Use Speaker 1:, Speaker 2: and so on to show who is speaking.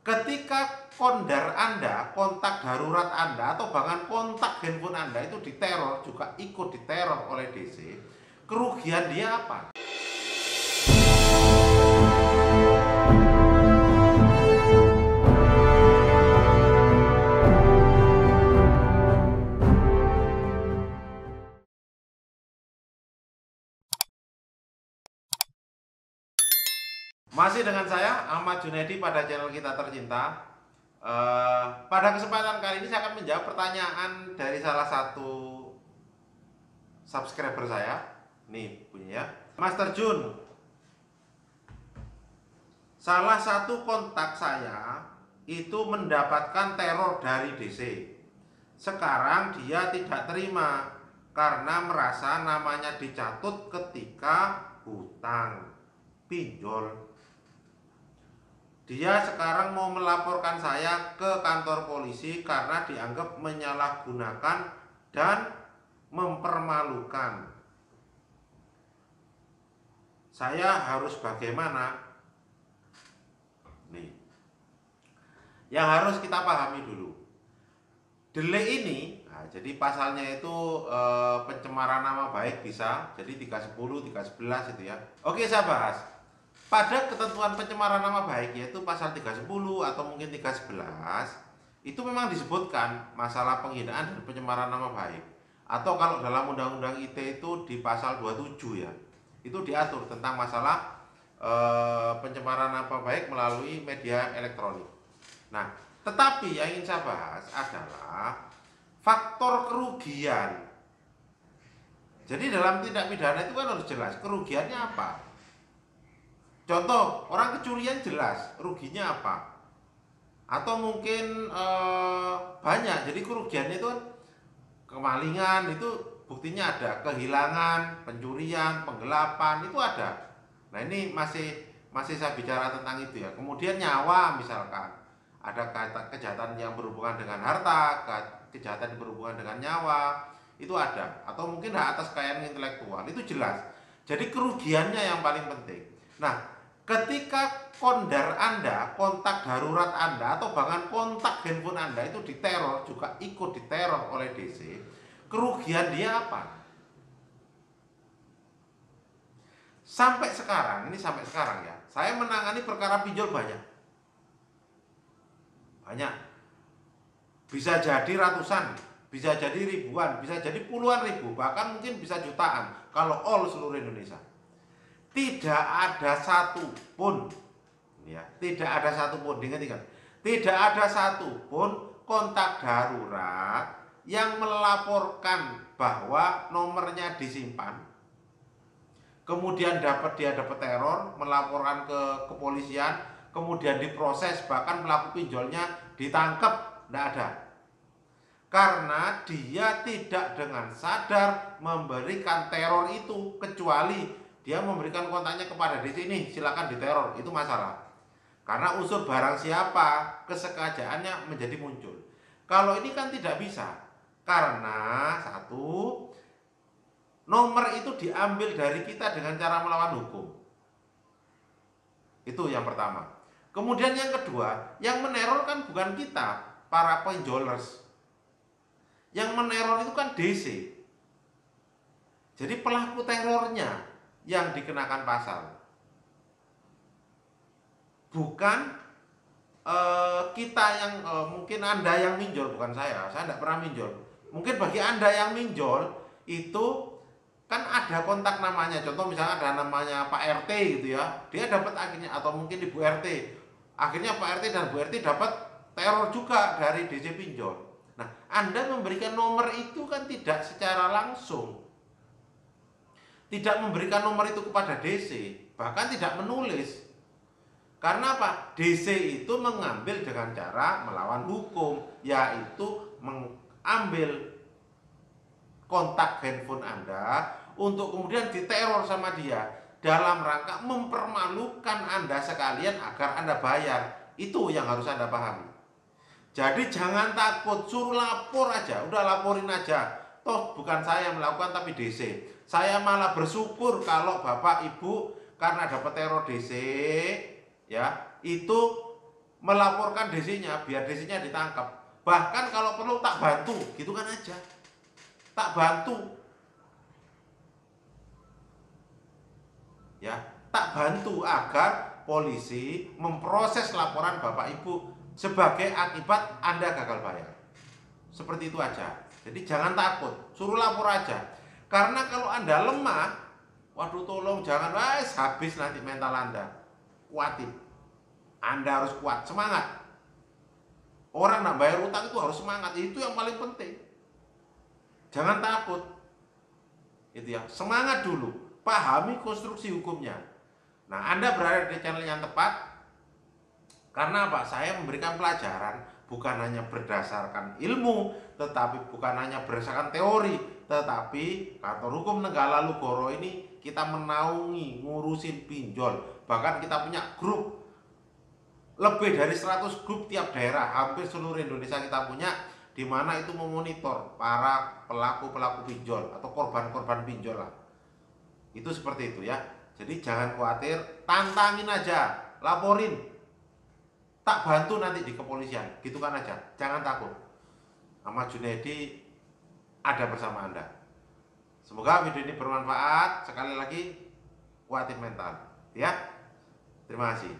Speaker 1: ketika kondar Anda, kontak darurat Anda, atau bahkan kontak handphone Anda itu diteror, juga ikut diteror oleh DC, kerugian dia apa? Masih dengan saya Ahmad Junaidi pada channel kita tercinta. Pada kesempatan kali ini saya akan menjawab pertanyaan dari salah satu subscriber saya. Nih punya Master Jun. Salah satu kontak saya itu mendapatkan teror dari DC. Sekarang dia tidak terima karena merasa namanya dicatut ketika hutang pinjol. Dia sekarang mau melaporkan saya ke kantor polisi karena dianggap menyalahgunakan dan mempermalukan. Saya harus bagaimana? Nih, yang harus kita pahami dulu. Delay ini, nah, jadi pasalnya itu pencemaran nama baik bisa, jadi 310, 311 itu ya. Oke, saya bahas. Pada ketentuan pencemaran nama baik yaitu pasal 310 atau mungkin 311 itu memang disebutkan masalah penghinaan dan pencemaran nama baik. Atau kalau dalam undang-undang ITE itu di pasal 27 ya. Itu diatur tentang masalah pencemaran nama baik melalui media elektronik. Nah, tetapi yang ingin saya bahas adalah faktor kerugian. Jadi dalam tindak pidana itu kan harus jelas kerugiannya apa. Contoh, orang kecurian jelas ruginya apa. Atau mungkin banyak, jadi kerugiannya itu kan kemalingan, itu buktinya ada, kehilangan, pencurian, penggelapan, itu ada. Nah ini masih saya bicara tentang itu ya. Kemudian nyawa misalkan, ada kejahatan yang berhubungan dengan harta, kejahatan yang berhubungan dengan nyawa, itu ada. Atau mungkin hak atas kekayaan intelektual, itu jelas. Jadi kerugiannya yang paling penting. Nah, ketika kondar Anda, kontak darurat Anda, atau bahkan kontak handphone Anda itu diteror, juga ikut diteror oleh DC, kerugian dia apa? Sampai sekarang ya, saya menangani perkara pinjol banyak. Bisa jadi ratusan, bisa jadi ribuan, bisa jadi puluhan ribu, bahkan mungkin bisa jutaan kalau all seluruh Indonesia. Tidak ada satupun, ya, tidak ada satupun, ingat, tidak ada satupun kontak darurat yang melaporkan bahwa nomornya disimpan, kemudian dia dapat teror, melaporkan ke kepolisian, kemudian diproses, bahkan pelaku pinjolnya ditangkap, tidak ada. Karena dia tidak dengan sadar memberikan teror itu, kecuali dia memberikan kontaknya kepada DC ini, silakan diteror, itu masalah. Karena unsur barang siapa, kesengajaannya menjadi muncul. Kalau ini kan tidak bisa, karena satu, nomor itu diambil dari kita dengan cara melawan hukum. Itu yang pertama. Kemudian yang kedua, yang meneror kan bukan kita, para pinjolers. Yang meneror itu kan DC. Jadi pelaku terornya yang dikenakan pasal, bukan kita yang mungkin Anda yang minjol, bukan saya tidak pernah minjol. Mungkin bagi Anda yang minjol itu kan ada kontak namanya, contoh misalnya ada namanya Pak RT gitu ya, dia dapat akhirnya, atau mungkin Ibu RT, akhirnya Pak RT dan Bu RT dapat teror juga dari DC pinjol. Nah, Anda memberikan nomor itu kan tidak secara langsung, tidak memberikan nomor itu kepada DC, bahkan tidak menulis. Karena apa? DC itu mengambil dengan cara melawan hukum, yaitu mengambil kontak handphone Anda untuk kemudian diteror sama dia dalam rangka mempermalukan Anda sekalian agar Anda bayar. Itu yang harus Anda pahami. Jadi jangan takut, suruh lapor aja, udah laporin aja. Toh bukan saya yang melakukan tapi DC. Saya malah bersyukur kalau Bapak Ibu karena dapat teror DC ya, itu melaporkan DC-nya biar DC-nya ditangkap. Bahkan kalau perlu tak bantu, gitu kan aja. Tak bantu. Ya, tak bantu agar polisi memproses laporan Bapak Ibu sebagai akibat Anda gagal bayar. Seperti itu aja. Jadi jangan takut, suruh lapor aja. Karena kalau Anda lemah, waduh tolong jangan, habis nanti mental Anda. Kuatin. Anda harus kuat, semangat. Orang nak bayar utang itu harus semangat, itu yang paling penting. Jangan takut. Itu ya, semangat dulu. Pahami konstruksi hukumnya. Nah, Anda berada di channel yang tepat. Karena apa? Saya memberikan pelajaran bukan hanya berdasarkan ilmu, tetapi bukan hanya berdasarkan teori, tetapi kantor hukum Nenggala Lugoro ini kita menaungi, ngurusin pinjol. Bahkan kita punya grup lebih dari 100 grup tiap daerah, hampir seluruh Indonesia kita punya, di mana itu memonitor para pelaku-pelaku pinjol atau korban-korban pinjol lah. Itu seperti itu ya. Jadi jangan khawatir, tantangin aja, laporin, tak bantu nanti di kepolisian, gitu kan aja. Jangan takut. Ahmad Junaidi ada bersama Anda. Semoga video ini bermanfaat. Sekali lagi, kuatin mental ya. Terima kasih.